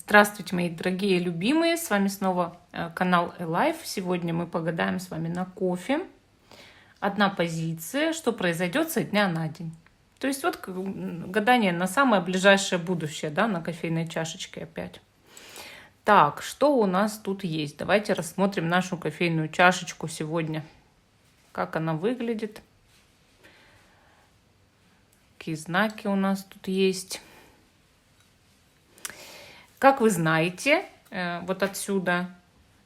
Здравствуйте, мои дорогие любимые! С вами снова канал Life. Сегодня мы погадаем с вами на кофе. Одна позиция, что произойдет со дня на день. То есть вот гадание на самое ближайшее будущее, да, на кофейной чашечке опять. Так, что у нас тут есть? Давайте рассмотрим нашу кофейную чашечку сегодня. Как она выглядит. Какие знаки у нас тут есть. Как вы знаете, вот отсюда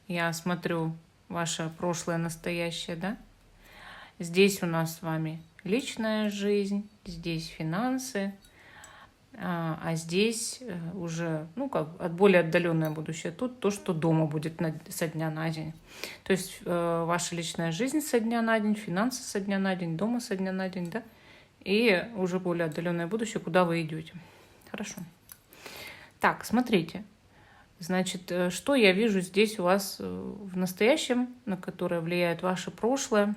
я смотрю ваше прошлое, настоящее, да? Здесь у нас с вами личная жизнь, здесь финансы, а здесь уже, ну, как от более отдаленное будущее. Тут то, что дома будет со дня на день. То есть ваша личная жизнь со дня на день, финансы со дня на день, дома со дня на день, да? И уже более отдаленное будущее, куда вы идете. Хорошо. Так, смотрите. Значит, что я вижу здесь у вас в настоящем, на которое влияет ваше прошлое?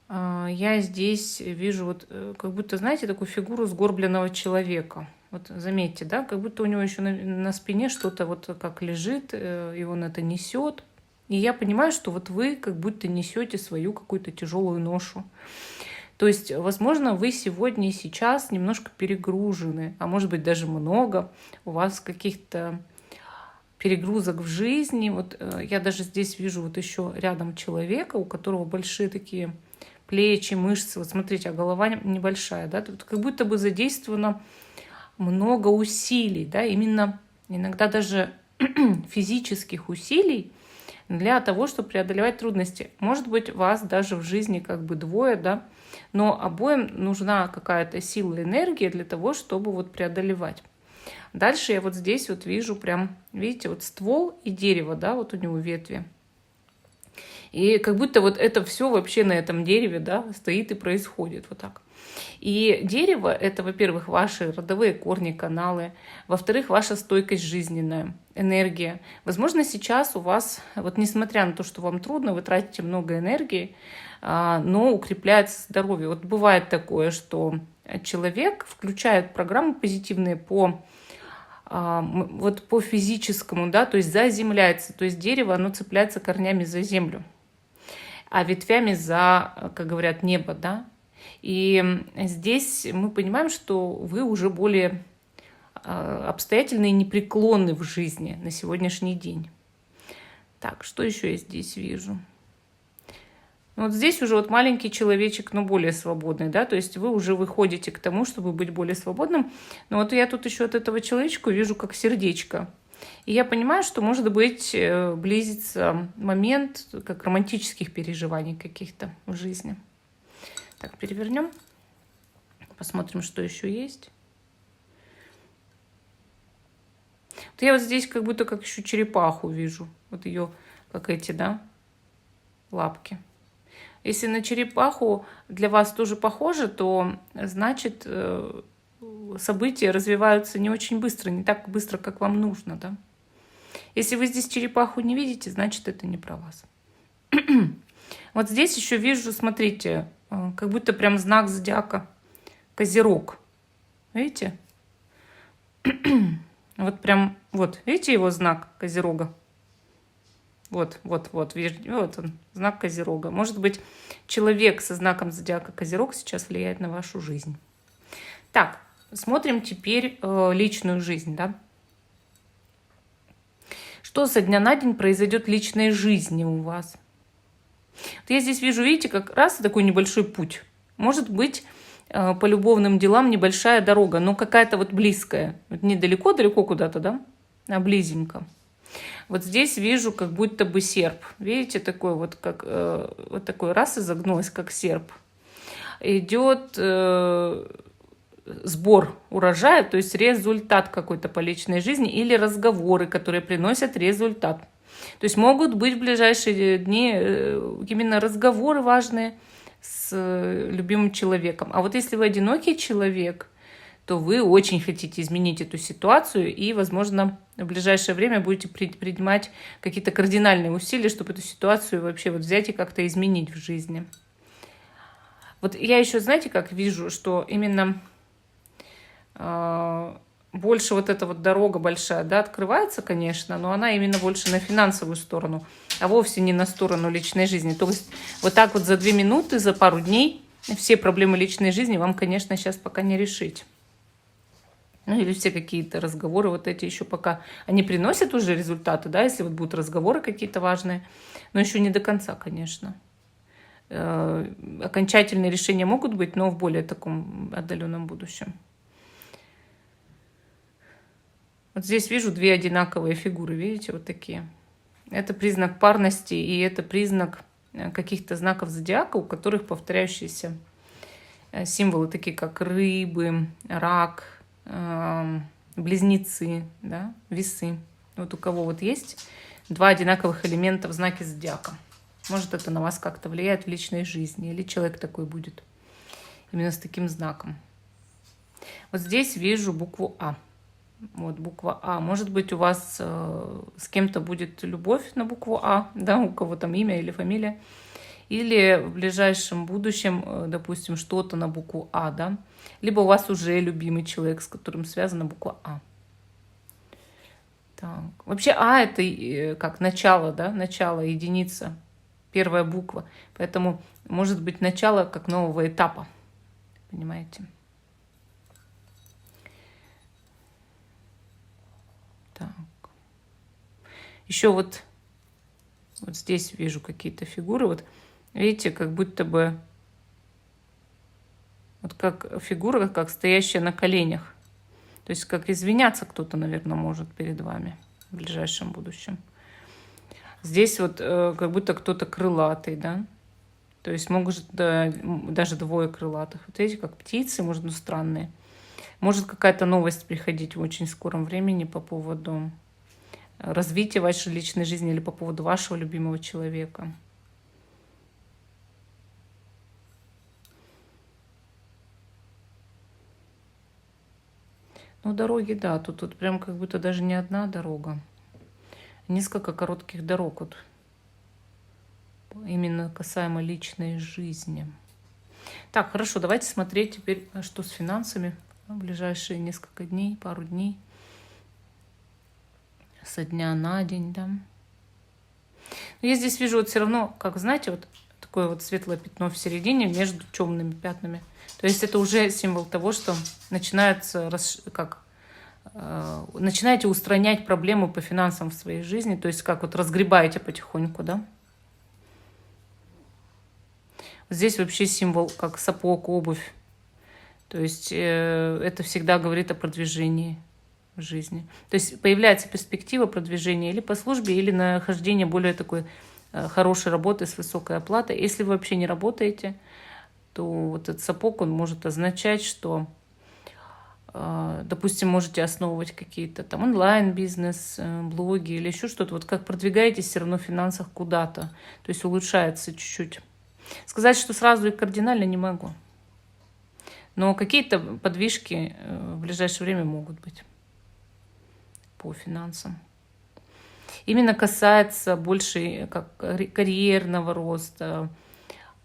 Я здесь вижу вот как будто, знаете, такую фигуру сгорбленного человека. Вот заметьте, да, как будто у него еще на спине что-то вот как лежит, и он это несет. И я понимаю, что вот вы как будто несете свою какую-то тяжелую ношу. То есть, возможно, вы сегодня и сейчас немножко перегружены, а может быть даже много. У вас каких-то перегрузок в жизни. Вот я даже здесь вижу вот еще рядом человека, у которого большие такие плечи, мышцы. Вот смотрите, а голова небольшая, да? Тут как будто бы задействовано много усилий, да? Именно иногда даже физических усилий для того, чтобы преодолевать трудности. Может быть, вас даже в жизни как бы двое, да? Но обоим нужна какая-то сила, энергия для того, чтобы вот преодолевать. Дальше я вот здесь вот вижу прям, видите, вот ствол и дерево, да, вот у него ветви. И как будто вот это все вообще на этом дереве, да, стоит и происходит вот так. И дерево — это, во-первых, ваши родовые корни, каналы, во-вторых, ваша стойкость жизненная, энергия. Возможно, сейчас у вас, вот несмотря на то, что вам трудно, вы тратите много энергии, но укрепляется здоровье. Вот бывает такое, что человек включает программы позитивные вот по физическому, да, то есть заземляется, то есть дерево, оно цепляется корнями за землю, а ветвями за, как говорят, небо, да. И здесь мы понимаем, что вы уже более обстоятельны и непреклонны в жизни на сегодняшний день. Так, что еще я здесь вижу? Вот здесь уже вот маленький человечек, но более свободный, да, то есть вы уже выходите к тому, чтобы быть более свободным. Но вот я тут еще от этого человечка вижу как сердечко. И я понимаю, что, может быть, близится момент как романтических переживаний каких-то в жизни. Так, перевернем. Посмотрим, что еще есть. Вот я вот здесь как будто как еще черепаху вижу. Вот ее, как эти, да, лапки. Если на черепаху для вас тоже похоже, то значит события развиваются не очень быстро, не так быстро, как вам нужно, да? Если вы здесь черепаху не видите, значит это не про вас. Вот здесь еще вижу, смотрите, как будто прям знак зодиака Козерог. Видите? Вот прям, вот, видите его знак Козерога? Вот он, знак Козерога. Может быть, человек со знаком зодиака Козерог сейчас влияет на вашу жизнь. Так, смотрим теперь личную жизнь, да? Что со дня на день произойдет в личной жизни у вас? Вот я здесь вижу, видите, как раз такой небольшой путь. Может быть, по любовным делам небольшая дорога, но какая-то вот близкая. Вот не далеко-далеко куда-то, да, а близенько. Вот здесь вижу как будто бы серп. Видите, такой вот, как вот такой раз изогнулась, как серп. Идет сбор урожая, то есть результат какой-то по личной жизни или разговоры, которые приносят результат. То есть могут быть в ближайшие дни именно разговоры важные с любимым человеком. А вот если вы одинокий человек, то вы очень хотите изменить эту ситуацию и, возможно, в ближайшее время будете принимать какие-то кардинальные усилия, чтобы эту ситуацию вообще вот взять и как-то изменить в жизни. Вот я еще, знаете, как вижу, что именно больше вот эта вот дорога большая, да, открывается, конечно, но она именно больше на финансовую сторону, а вовсе не на сторону личной жизни. То есть вот так вот за 2 минуты, за пару дней все проблемы личной жизни вам, конечно, сейчас пока не решить. Ну или все какие-то разговоры вот эти еще пока, они приносят уже результаты, да, если вот будут разговоры какие-то важные, но еще не до конца, конечно. Окончательные решения могут быть, но в более таком отдаленном будущем. Вот здесь вижу 2 одинаковые фигуры, видите, вот такие. Это признак парности, и это признак каких-то знаков зодиака, у которых повторяющиеся символы, такие как рыбы, рак, близнецы, да, весы. Вот у кого вот есть 2 одинаковых элемента в знаке зодиака. Может, это на вас как-то влияет в личной жизни, или человек такой будет именно с таким знаком. Вот здесь вижу букву А. Вот буква А. Может быть, у вас с кем-то будет любовь на букву А, да, у кого там имя или фамилия. Или в ближайшем будущем, допустим, что-то на букву А, да. Либо у вас уже любимый человек, с которым связана буква А. Так. Вообще А это как начало, да, начало, единица, первая буква. Поэтому может быть начало как нового этапа. Понимаете? Так. Еще вот здесь вижу какие-то фигуры. Вот видите, как будто бы вот как фигура, как стоящая на коленях. То есть как извиняться кто-то, наверное, может перед вами в ближайшем будущем. Здесь вот как будто кто-то крылатый, да. То есть могут даже 2 крылатых. Вот видите, как птицы, может, ну, странные. Может какая-то новость приходить в очень скором времени по поводу развития вашей личной жизни или по поводу вашего любимого человека. Ну, дороги, да, тут прям как будто даже не одна дорога. Несколько коротких дорог, вот именно касаемо личной жизни. Так, хорошо, давайте смотреть теперь, что с финансами в ближайшие несколько дней, пару дней. Со дня на день, да. Но я здесь вижу вот все равно, как, знаете, вот такое вот светлое пятно в середине между темными пятнами. То есть это уже символ того, что начинается, начинаете устранять проблемы по финансам в своей жизни, то есть как вот разгребаете потихоньку, да. Здесь вообще символ как сапог, обувь. То есть это всегда говорит о продвижении в жизни. То есть появляется перспектива продвижения или по службе, или нахождения более такой хорошей работы с высокой оплатой. Если вы вообще не работаете, то вот этот сапог, он может означать, что, допустим, можете основывать какие-то там онлайн-бизнес, блоги или еще что-то. Вот как продвигаетесь все равно в финансах куда-то. То есть улучшается чуть-чуть. Сказать, что сразу и кардинально не могу. Но какие-то подвижки в ближайшее время могут быть по финансам. Именно касается больше как карьерного роста,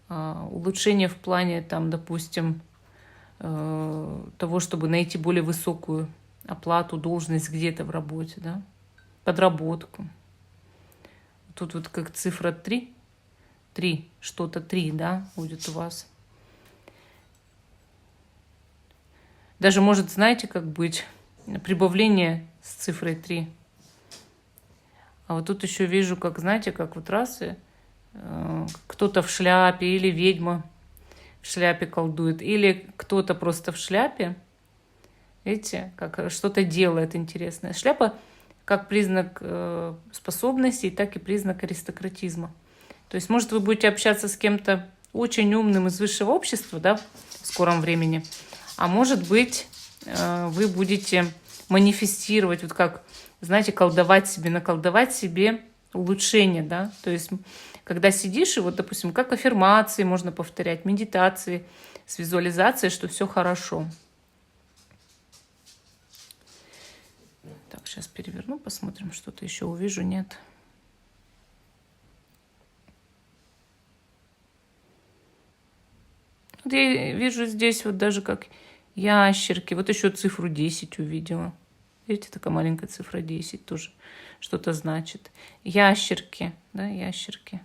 улучшения в плане, там, допустим, того, чтобы найти более высокую оплату, должность где-то в работе, да, подработку. Тут вот как цифра 3, что-то 3, да, будет у вас. Даже может, знаете, как быть прибавление с цифрой 3. А вот тут еще вижу, как, знаете, как вот раз кто-то в шляпе или ведьма в шляпе колдует, или кто-то просто в шляпе, видите, как что-то делает интересное. Шляпа как признак способностей, так и признак аристократизма. То есть, может, вы будете общаться с кем-то очень умным из высшего общества, да, в скором времени, а может быть, вы будете манифестировать, вот как, знаете, наколдовать себе улучшение, да, то есть, когда сидишь, и вот, допустим, как аффирмации можно повторять, медитации с визуализацией, что все хорошо. Так, сейчас переверну, посмотрим, что-то еще увижу, нет. Вот я вижу здесь вот даже как Ящерки. Вот еще цифру 10 увидела. Видите, такая маленькая цифра 10 тоже что-то значит. Ящерки, да, ящерки.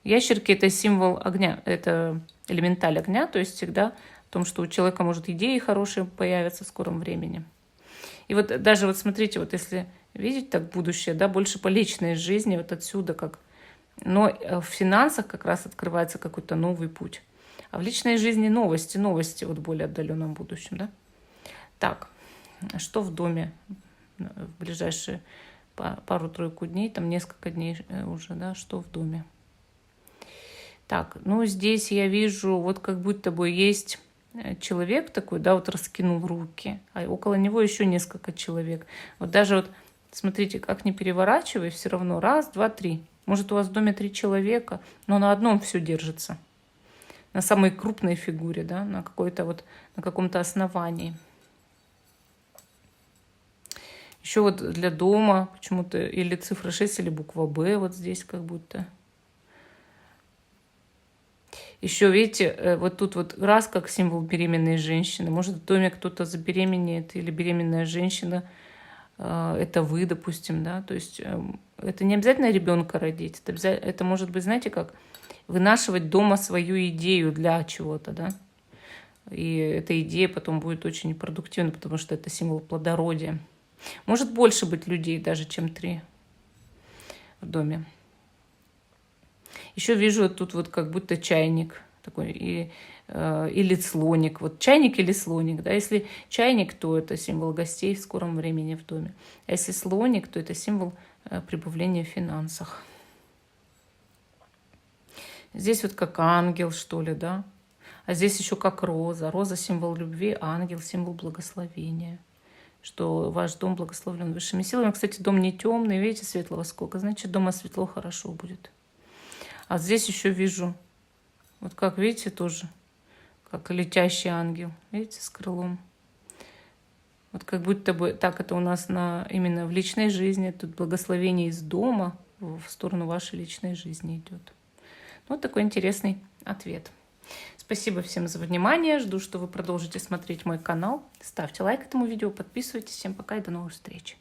Ящерки — это символ огня, это элементаль огня, то есть всегда о том, что у человека, может, идеи хорошие появятся в скором времени. И вот даже вот смотрите, вот если видеть так будущее, да, больше по личной жизни, вот отсюда как. Но в финансах как раз открывается какой-то новый путь. А в личной жизни новости вот в более отдаленном будущем, да. Так, что в доме в ближайшие пару-тройку дней, там несколько дней уже, да, что в доме. Так, ну здесь я вижу, вот как будто бы есть человек такой, да, вот раскинул руки, а около него еще несколько человек. Вот даже вот, смотрите, как не переворачивай, все равно раз, два, три. Может, у вас в доме 3 человека, но на одном все держится. На самой крупной фигуре, да, на какой-то вот, на каком-то основании. Еще вот для дома почему-то или цифра 6, или буква Б вот здесь как будто. Еще, видите, вот тут вот раз как символ беременной женщины. Может, в доме кто-то забеременеет или беременная женщина. Это вы, допустим, да. То есть это не обязательно ребенка родить. Это может быть, знаете, как вынашивать дома свою идею для чего-то, да. И эта идея потом будет очень продуктивна, потому что это символ плодородия. Может больше быть людей даже, чем 3 в доме. Еще вижу тут вот как будто чайник такой или слоник. Вот чайник или слоник. Да? Если чайник, то это символ гостей в скором времени в доме. А если слоник, то это символ прибавления в финансах. Здесь вот как ангел, что ли, да? А здесь еще как роза. Роза — символ любви, ангел — символ благословения. Что ваш дом благословлен высшими силами. Кстати, дом не темный, видите, светлого сколько. Значит, дома светло, хорошо будет. А здесь еще вижу, вот как, видите, тоже, как летящий ангел, видите, с крылом. Вот как будто бы так это у нас именно в личной жизни. Тут благословение из дома в сторону вашей личной жизни идет. Вот такой интересный ответ. Спасибо всем за внимание. Жду, что вы продолжите смотреть мой канал. Ставьте лайк этому видео, подписывайтесь. Всем пока и до новых встреч.